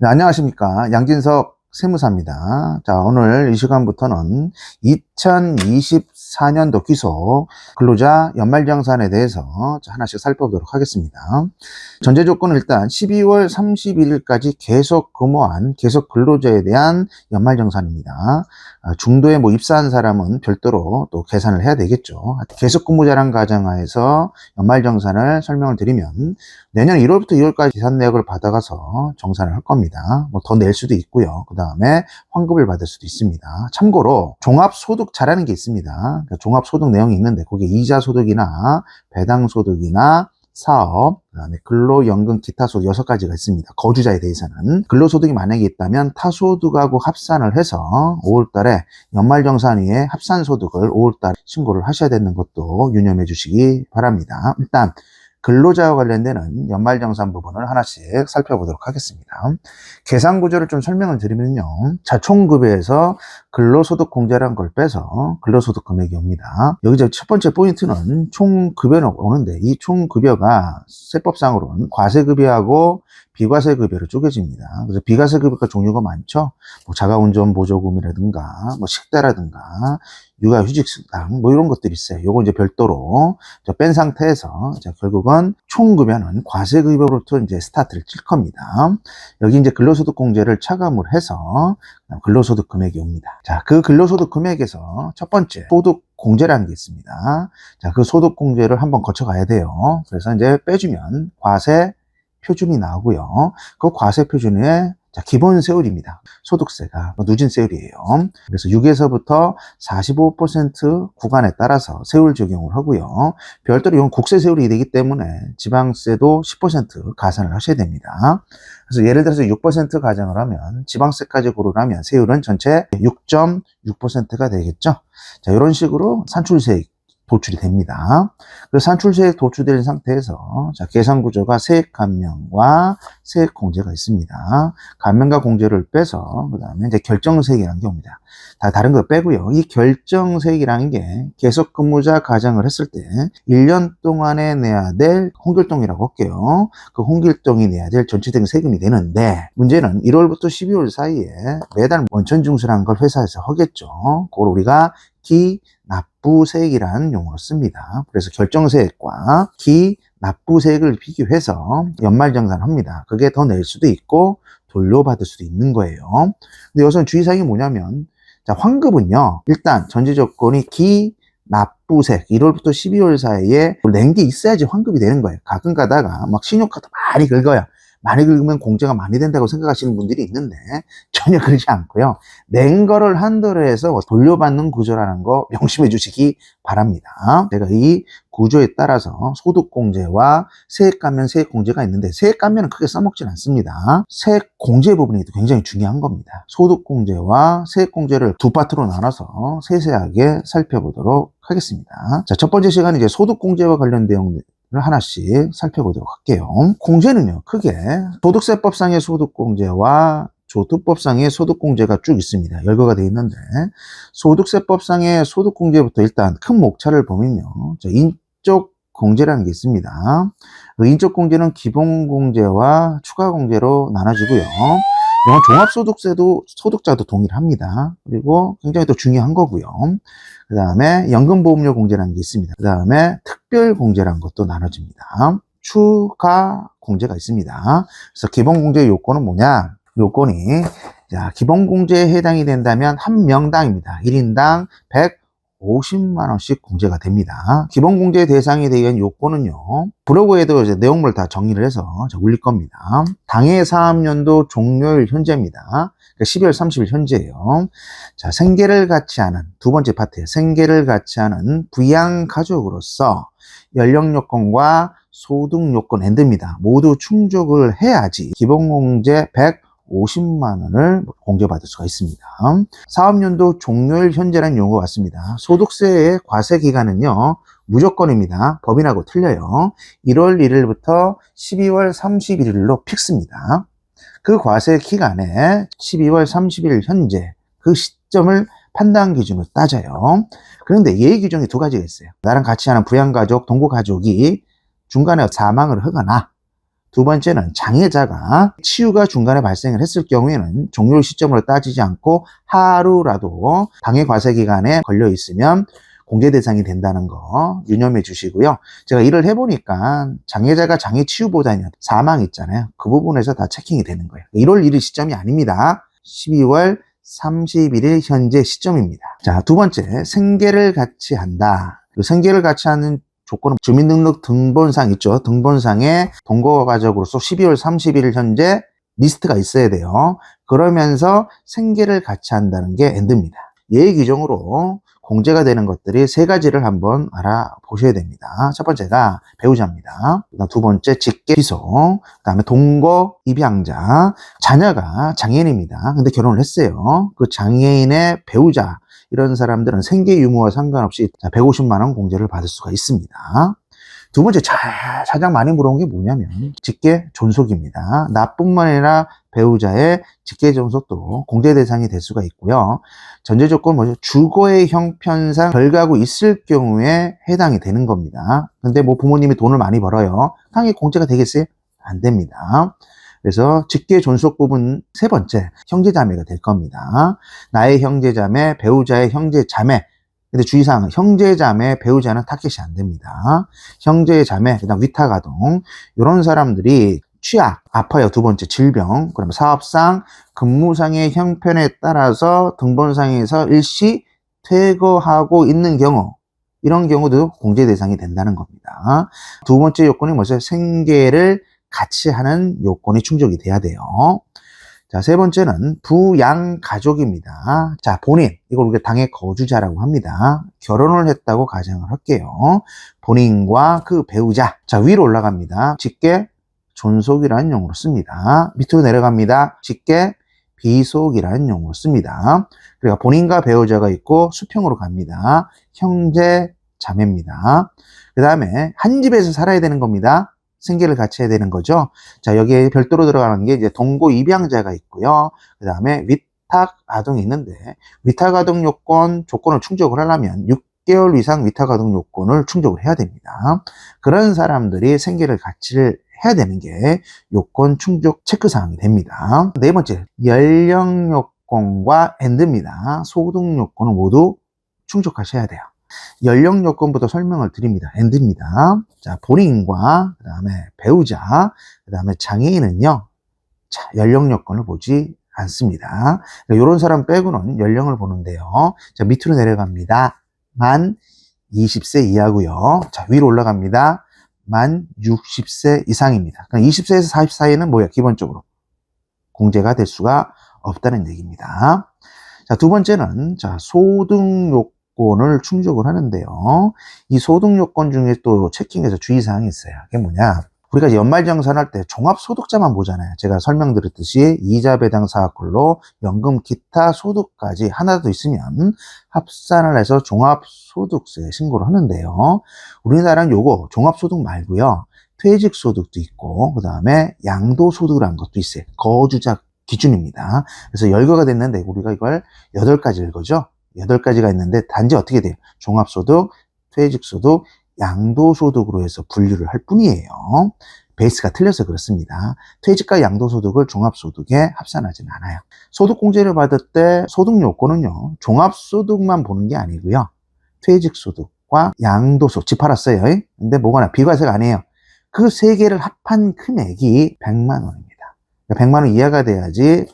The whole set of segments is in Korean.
네, 안녕하십니까. 양진석 세무사입니다. 자, 오늘 이 시간부터는 2024년도 기속 근로자 연말정산에 대해서 하나씩 살펴보도록 하겠습니다. 전제 조건은 일단 12월 31일까지 계속 근무한 계속 근로자에 대한 연말정산입니다. 중도에 입사한 사람은 별도로 또 계산을 해야 되겠죠. 계속 근무자란 가정하에서 연말정산을 설명을 드리면 내년 1월부터 2월까지 계산 내역을 받아가서 정산을 할 겁니다. 더 낼 수도 있고요. 그 다음에 환급을 받을 수도 있습니다. 참고로 종합소득자라는 게 있습니다. 그러니까 종합소득 내용이 있는데 거기에 이자소득이나 배당소득이나 사업, 그다음에 근로연금 기타 소득 6가지가 있습니다. 거주자에 대해서는 근로소득이 만약에 있다면 타소득하고 합산을 해서 5월달에 연말정산위에 합산소득을 5월달에 신고를 하셔야 되는 것도 유념해 주시기 바랍니다. 일단 근로자와 관련되는 연말정산 부분을 하나씩 살펴보도록 하겠습니다. 계산 구조를 좀 설명을 드리면요. 자, 총급여에서 근로소득 공제라는 걸 빼서 근로소득 금액이 옵니다. 여기 첫 번째 포인트는 총급여는 오는데 이 총급여가 세법상으로는 과세급여하고 비과세급여로 쪼개집니다. 그래서 비과세급여가 종류가 많죠. 자가운전 보조금이라든가, 식대라든가, 육아휴직수당, 이런 것들이 있어요. 요거 이제 별도로 뺀 상태에서 결국은 총급여는 과세급여로부터 이제 스타트를 칠 겁니다. 여기 이제 근로소득 공제를 차감을 해서 근로소득 금액이 옵니다. 자, 그 근로소득 금액에서 첫 번째 소득 공제라는 게 있습니다. 자, 그 소득 공제를 한번 거쳐 가야 돼요. 그래서 이제 빼주면 과세 표준이 나오고요. 그 과세 표준에 기본 세율입니다. 소득세가 누진세율이에요. 그래서 6에서부터 45% 구간에 따라서 세율 적용을 하고요. 별도로 이건 국세 세율이 되기 때문에 지방세도 10% 가산을 하셔야 됩니다. 그래서 예를 들어서 6% 가정을 하면 지방세까지 고르라면 세율은 전체 6.6%가 되겠죠. 자, 이런 식으로 산출세 도출이 됩니다. 그래서 산출세액 도출된 상태에서 계산 구조가 세액 감면과 세액 공제가 있습니다. 감면과 공제를 빼서 그 다음에 이제 결정세액이라는 게 옵니다. 다른 거 빼고요. 이 결정세액이라는 게 계속 근무자 가정을 했을 때 1년 동안에 내야 될 홍길동이라고 할게요. 그 홍길동이 내야 될 전체적인 세금이 되는데 문제는 1월부터 12월 사이에 매달 원천징수라는 걸 회사에서 하겠죠. 그걸 우리가 기납부세액이라는 용어로 씁니다. 그래서 결정세액과 기납부세액을 비교해서 연말정산합니다. 그게 더 낼 수도 있고 돌려받을 수도 있는 거예요. 근데 여기서 주의사항이 뭐냐면 환급은요. 일단 전제조건이 기납부세액 1월부터 12월 사이에 낸 게 있어야지 환급이 되는 거예요. 가끔 가다가 신용카드 많이 긁어요. 많이 긁으면 공제가 많이 된다고 생각하시는 분들이 있는데 전혀 그렇지 않고요. 낸 거를 한도로 해서 돌려받는 구조라는 거 명심해 주시기 바랍니다. 제가 이 구조에 따라서 소득공제와 세액감면, 세액공제가 있는데 세액감면은 크게 써먹진 않습니다. 세액공제 부분이 굉장히 중요한 겁니다. 소득공제와 세액공제를 두 파트로 나눠서 세세하게 살펴보도록 하겠습니다. 자, 첫 번째 시간은 이제 소득공제와 관련 내용 하나씩 살펴보도록 할게요. 공제는요, 크게 소득세법상의 소득공제와 조투법상의 소득공제가 쭉 있습니다. 열거가 되어 있는데 소득세법상의 소득공제부터 일단 큰 목차를 보면요, 인적 공제라는 게 있습니다. 인적 공제는 기본공제와 추가공제로 나눠지고요. 이건 종합소득세도 소득자도 동일합니다. 그리고 굉장히 또 중요한 거고요. 그 다음에 연금보험료 공제라는 게 있습니다. 그 다음에 특별공제라는 것도 나눠집니다. 추가 공제가 있습니다. 그래서 기본공제 요건은 뭐냐? 요건이 기본공제에 해당이 된다면 한 명당입니다. 1인당 150만 원씩 공제가 됩니다. 기본공제 대상이 되는 요건은요, 블로그에도 이제 내용물 다 정리를 해서 올릴 겁니다. 당해 사업연도 종료일 현재입니다. 그러니까 12월 30일 현재예요. 자, 생계를 갖지 않은 두 번째 파트에 생계를 갖지 않은 부양가족으로서 연령 요건과 소득 요건 엔드입니다. 모두 충족을 해야지 기본공제 150만 원을 공제받을 수가 있습니다. 사업연도 종료일 현재라는 용어가 왔습니다. 소득세의 과세 기간은요, 무조건입니다. 법인하고 틀려요. 1월 1일부터 12월 31일로 픽스입니다. 그 과세 기간에 12월 30일 현재 그 시점을 판단 기준으로 따져요. 그런데 예외 규정이 두 가지가 있어요. 나랑 같이 하는 부양가족, 동거가족이 중간에 사망을 하거나 두 번째는 장애자가 치유가 중간에 발생을 했을 경우에는 종료 시점으로 따지지 않고 하루라도 방해 과세 기간에 걸려 있으면 공제 대상이 된다는 거 유념해 주시고요. 제가 일을 해보니까 장애자가 장애 치유보다는 사망 있잖아요. 그 부분에서 다 체킹이 되는 거예요. 1월 1일 시점이 아닙니다. 12월 31일 현재 시점입니다. 자, 두 번째, 생계를 같이 한다. 생계를 같이 하는 조건은 주민등록 등본상 있죠. 등본상에 동거가족으로서 12월 31일 현재 리스트가 있어야 돼요. 그러면서 생계를 같이 한다는 게 엔드입니다. 예외 규정으로 공제가 되는 것들이 세 가지를 한번 알아보셔야 됩니다. 첫 번째가 배우자입니다. 두 번째 직계 희소, 그 다음에 동거 입양자, 자녀가 장애인입니다. 근데 결혼을 했어요. 그 장애인의 배우자, 이런 사람들은 생계 유무와 상관없이 150만 원 공제를 받을 수가 있습니다. 두 번째, 가장 많이 물어본 게 뭐냐면 직계 존속입니다. 나뿐만 아니라 배우자의 직계 존속도 공제 대상이 될 수가 있고요. 전제 조건 뭐죠? 주거의 형편상 별가구 있을 경우에 해당이 되는 겁니다. 근데 뭐 부모님이 돈을 많이 벌어요. 당연히 공제가 되겠어요? 안 됩니다. 그래서 직계 존속 부분 세 번째, 형제자매가 될 겁니다. 나의 형제자매, 배우자의 형제자매. 근데 주의사항은 형제자매, 배우자는 타겟이 안 됩니다. 형제자매, 그다음 위탁아동, 이런 사람들이 취약, 아파요. 두 번째, 질병, 그다음에 사업상, 근무상의 형편에 따라서 등본상에서 일시 퇴거하고 있는 경우, 이런 경우도 공제 대상이 된다는 겁니다. 두 번째 요건이 뭐죠? 생계를 같이 하는 요건이 충족이 돼야 돼요. 자, 세 번째는 부양가족입니다. 자, 본인, 이걸 우리가 당의 거주자라고 합니다. 결혼을 했다고 가정을 할게요. 본인과 그 배우자. 자, 위로 올라갑니다. 직계 존속이라는 용어로 씁니다. 밑으로 내려갑니다. 직계 비속이라는 용어로 씁니다. 그러니까 본인과 배우자가 있고 수평으로 갑니다. 형제 자매입니다. 그 다음에 한 집에서 살아야 되는 겁니다. 생계를 같이 해야 되는 거죠. 자, 여기에 별도로 들어가는 게 이제 동거 입양자가 있고요. 그 다음에 위탁 아동이 있는데, 위탁 아동 조건을 충족을 하려면 6개월 이상 위탁 아동 요건을 충족을 해야 됩니다. 그런 사람들이 생계를 같이 해야 되는 게 요건 충족 체크사항이 됩니다. 네 번째, 연령 요건과 엔드입니다. 소득 요건을 모두 충족하셔야 돼요. 연령 요건부터 설명을 드립니다. 엔드입니다. 자, 본인과 그 다음에 배우자, 그 다음에 장애인은요, 자, 연령 요건을 보지 않습니다. 이런 사람 빼고는 연령을 보는데요. 자, 밑으로 내려갑니다. 만 20세 이하고요. 자, 위로 올라갑니다. 만 60세 이상입니다. 그러니까 20세에서 40 사이는 뭐야? 기본적으로 공제가 될 수가 없다는 얘기입니다. 자, 두 번째는 자, 소득 요건을 충족을 하는데요. 이 소득 요건 중에 또 체킹해서 주의사항이 있어요. 그게 뭐냐? 우리가 연말정산할 때 종합소득자만 보잖아요. 제가 설명드렸듯이 이자 배당 사업걸로 연금 기타 소득까지 하나 더 있으면 합산을 해서 종합소득세 신고를 하는데요. 우리나라는 요거 종합소득 말고요. 퇴직소득도 있고 그 다음에 양도소득이라는 것도 있어요. 거주자 기준입니다. 그래서 열거가 됐는데 우리가 이걸 8가지 읽어죠. 8가지가 있는데 단지 어떻게 돼요? 종합소득, 퇴직소득, 양도소득으로 해서 분류를 할 뿐이에요. 베이스가 틀려서 그렇습니다. 퇴직과 양도소득을 종합소득에 합산하지는 않아요. 소득공제를 받을 때 소득 요건은요, 종합소득만 보는 게 아니고요. 퇴직소득과 양도소득, 집 팔았어요. 근데 뭐거나 비과세가 아니에요. 그 세 개를 합한 금액이 100만 원입니다. 100만 원 이하가 돼야지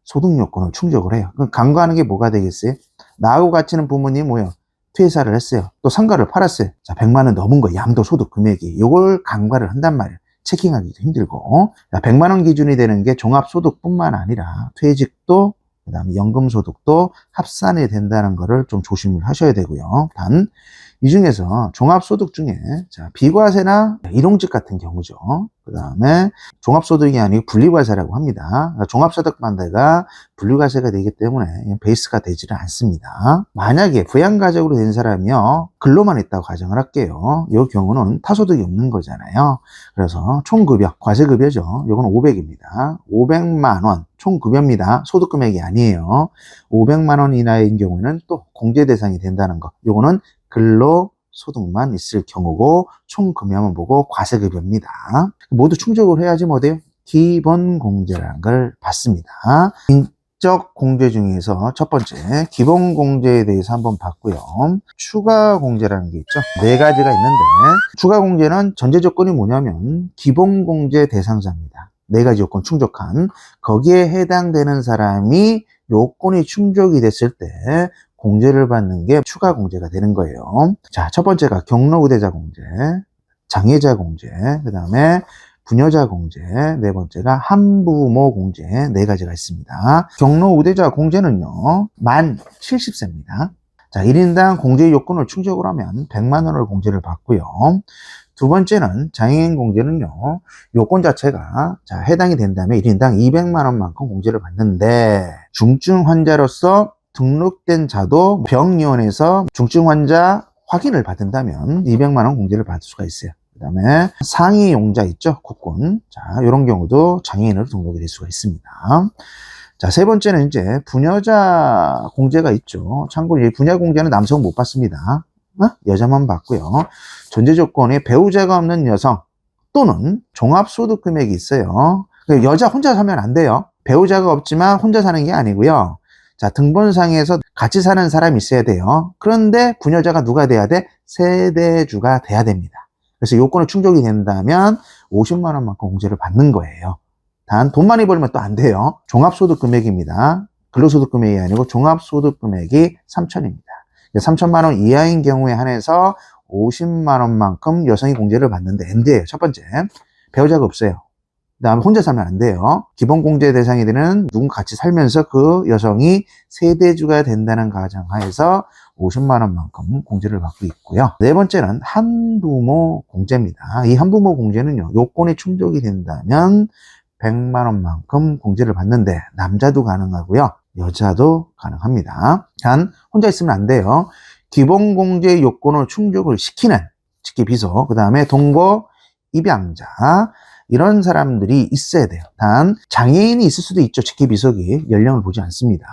소득 요건을 충족을 해요. 그럼 간과하는 게 뭐가 되겠어요? 나하고 같이 있는 부모님이 뭐예요? 퇴사를 했어요. 또 상가를 팔았어요. 자, 100만 원 넘은 거 양도소득 금액이. 이걸 간과를 한단 말이에요. 체킹하기도 힘들고. 자, 100만 원 기준이 되는 게 종합소득뿐만 아니라 퇴직도 그 다음에 연금소득도 합산이 된다는 거를 좀 조심을 하셔야 되고요. 단, 이 중에서 종합소득 중에 자, 비과세나 일용직 같은 경우죠. 그 다음에 종합소득이 아니고 분리과세라고 합니다. 그러니까 종합소득반대가 분리과세가 되기 때문에 베이스가 되지를 않습니다. 만약에 부양가족으로 된 사람이요, 근로만 있다고 가정을 할게요. 이 경우는 타소득이 없는 거잖아요. 그래서 총급여, 과세급여죠. 이건 500입니다. 500만 원 총급여입니다. 소득금액이 아니에요. 500만 원 이하인 경우에는 또 공제 대상이 된다는 거. 이거는 근로 소득만 있을 경우고 총 금액만 보고 과세급여입니다. 모두 충족을 해야지 뭐 돼요? 기본공제라는 걸 받습니다. 인적 공제 중에서 첫 번째 기본공제에 대해서 한번 봤고요. 추가공제라는 게 있죠. 네 가지가 있는데 추가공제는 전제 조건이 뭐냐면 기본공제 대상자입니다. 네 가지 요건 충족한 거기에 해당되는 사람이 요건이 충족이 됐을 때 공제를 받는 게 추가 공제가 되는 거예요. 자, 첫 번째가 경로우대자 공제, 장애자 공제, 그 다음에 부녀자 공제, 네 번째가 한부모 공제, 네 가지가 있습니다. 경로우대자 공제는요, 만 70세입니다. 자, 1인당 공제 요건을 충족을 하면 100만 원을 공제를 받고요. 두 번째는 장애인 공제는요, 요건 자체가 해당이 된다면 1인당 200만 원만큼 공제를 받는데 중증 환자로서 등록된 자도 병의원에서 중증 환자 확인을 받는다면 200만 원 공제를 받을 수가 있어요. 그 다음에 상위 용자 있죠? 국군. 자, 이런 경우도 장애인으로 등록이 될 수가 있습니다. 자, 세 번째는 이제 부녀자 공제가 있죠. 참고로 이 부녀 공제는 남성은 못 받습니다. 여자만 받고요. 전제 조건에 배우자가 없는 여성 또는 종합소득 금액이 있어요. 여자 혼자 살면 안 돼요. 배우자가 없지만 혼자 사는 게 아니고요. 자, 등본상에서 같이 사는 사람이 있어야 돼요. 그런데 부녀자가 누가 돼야 돼? 세대주가 돼야 됩니다. 그래서 요건을 충족이 된다면 50만 원만큼 공제를 받는 거예요. 단 돈 많이 벌면 또 안 돼요. 종합소득 금액입니다. 근로소득 금액이 아니고 종합소득 금액이 3천입니다. 3천만 원 이하인 경우에 한해서 50만 원만큼 여성이 공제를 받는데 엔드예요. 첫 번째, 배우자가 없어요. 그 다음에 혼자 살면 안 돼요. 기본공제 대상이 되는 누군가 같이 살면서 그 여성이 세대주가 된다는 가정하에서 50만 원만큼 공제를 받고 있고요. 네 번째는 한부모 공제입니다. 이 한부모 공제는요, 요건이 충족이 된다면 100만 원만큼 공제를 받는데 남자도 가능하고요. 여자도 가능합니다. 단 혼자 있으면 안 돼요. 기본공제 요건을 충족을 시키는 직계비속, 그 다음에 동거 입양자 이런 사람들이 있어야 돼요. 단 장애인이 있을 수도 있죠. 직계비속이 연령을 보지 않습니다.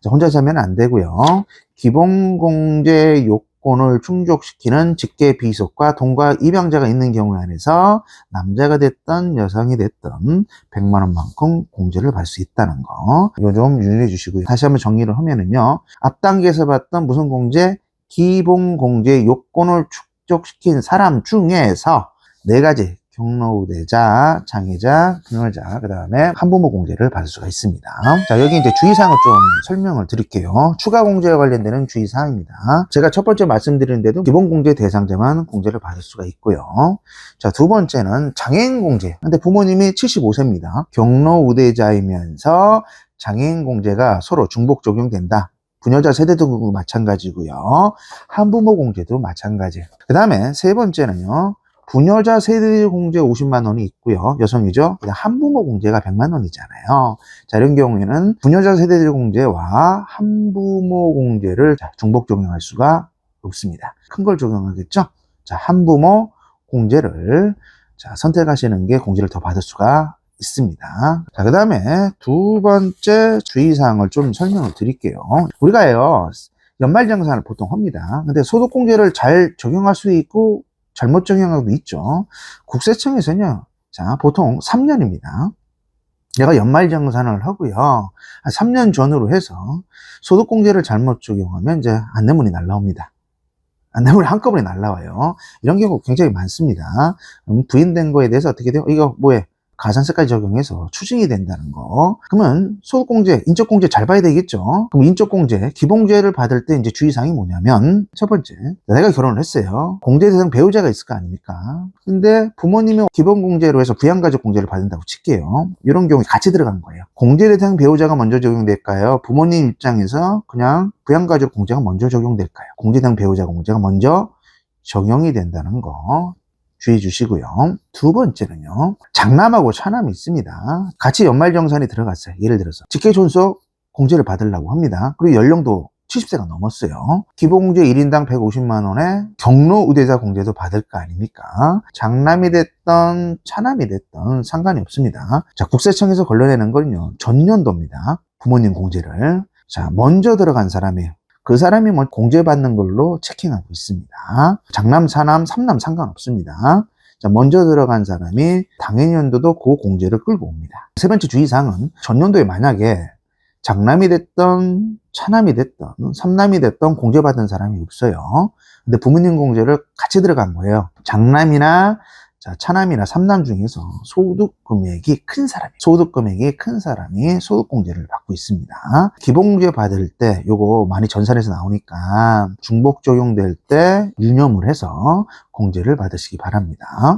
혼자 자면 안 되고요. 기본공제 요건을 충족시키는 직계비속과 동거 입양자가 있는 경우에 한해서 남자가 됐든 여성이 됐든 100만 원만큼 공제를 받을 수 있다는 거, 이거 좀 유념해 주시고요. 다시 한번 정리를 하면은요, 앞 단계에서 봤던 무슨 공제? 기본공제 요건을 충족시킨 사람 중에서 네 가지, 경로우대자, 장애자, 부녀자, 그 다음에 한부모 공제를 받을 수가 있습니다. 자, 여기 이제 주의사항을 좀 설명을 드릴게요. 추가 공제와 관련되는 주의사항입니다. 제가 첫 번째 말씀드렸는데도 기본공제 대상자만 공제를 받을 수가 있고요. 자, 두 번째는 장애인 공제. 근데 부모님이 75세입니다. 경로우대자이면서 장애인 공제가 서로 중복 적용된다. 부녀자 세대도 마찬가지고요. 한부모 공제도 마찬가지. 그 다음에 세 번째는요, 부녀자 세대 공제 50만 원이 있고요. 여성이죠. 그냥 한부모 공제가 100만 원이잖아요. 자, 이런 경우에는 부녀자 세대 공제와 한부모 공제를 중복 적용할 수가 없습니다. 큰 걸 적용하겠죠. 자, 한부모 공제를 선택하시는 게 공제를 더 받을 수가 있습니다. 자, 그 다음에 두 번째 주의사항을 좀 설명을 드릴게요. 우리가요, 연말정산을 보통 합니다. 근데 소득공제를 잘 적용할 수 있고 잘못 적용하고 있죠. 국세청에서는요, 자, 보통 3년입니다. 내가 연말정산을 하고요, 3년 전으로 해서 소득공제를 잘못 적용하면 이제 안내문이 날라옵니다. 안내문이 한꺼번에 날라와요. 이런 경우 굉장히 많습니다. 부인된 거에 대해서 어떻게 돼요? 이거 뭐해? 가산세까지 적용해서 추징이 된다는 거. 그러면 소득공제, 인적공제 잘 봐야 되겠죠? 그럼 인적공제, 기본공제를 받을 때 이제 주의사항이 뭐냐면, 첫 번째, 내가 결혼을 했어요. 공제 대상 배우자가 있을 거 아닙니까? 근데 부모님이 기본공제로 해서 부양가족 공제를 받는다고 칠게요. 이런 경우에 같이 들어간 거예요. 공제 대상 배우자가 먼저 적용될까요? 부모님 입장에서 그냥 부양가족 공제가 먼저 적용될까요? 공제 대상 배우자 공제가 먼저 적용이 된다는 거 주의해 주시고요. 두 번째는요, 장남하고 차남이 있습니다. 같이 연말정산이 들어갔어요. 예를 들어서 직계존속 공제를 받으려고 합니다. 그리고 연령도 70세가 넘었어요. 기본공제 1인당 150만 원에 경로우대자 공제도 받을 거 아닙니까? 장남이 됐던 차남이 됐던 상관이 없습니다. 자, 국세청에서 걸러내는 건요, 전년도입니다. 부모님 공제를. 자, 먼저 들어간 사람이에요. 그 사람이 뭐 공제받는 걸로 체킹하고 있습니다. 장남, 사남, 삼남 상관없습니다. 자, 먼저 들어간 사람이 당해 연도도 그 공제를 끌고 옵니다. 세 번째 주의사항은 전년도에 만약에 장남이 됐던 차남이 됐던 삼남이 됐던 공제받은 사람이 없어요. 근데 부모님 공제를 같이 들어간 거예요. 장남이나 차남이나 삼남 중에서 소득 금액이 큰 사람이 소득공제를 받고 있습니다. 기본공제 받을 때 요거 많이 전산에서 나오니까 중복 적용될 때 유념을 해서 공제를 받으시기 바랍니다.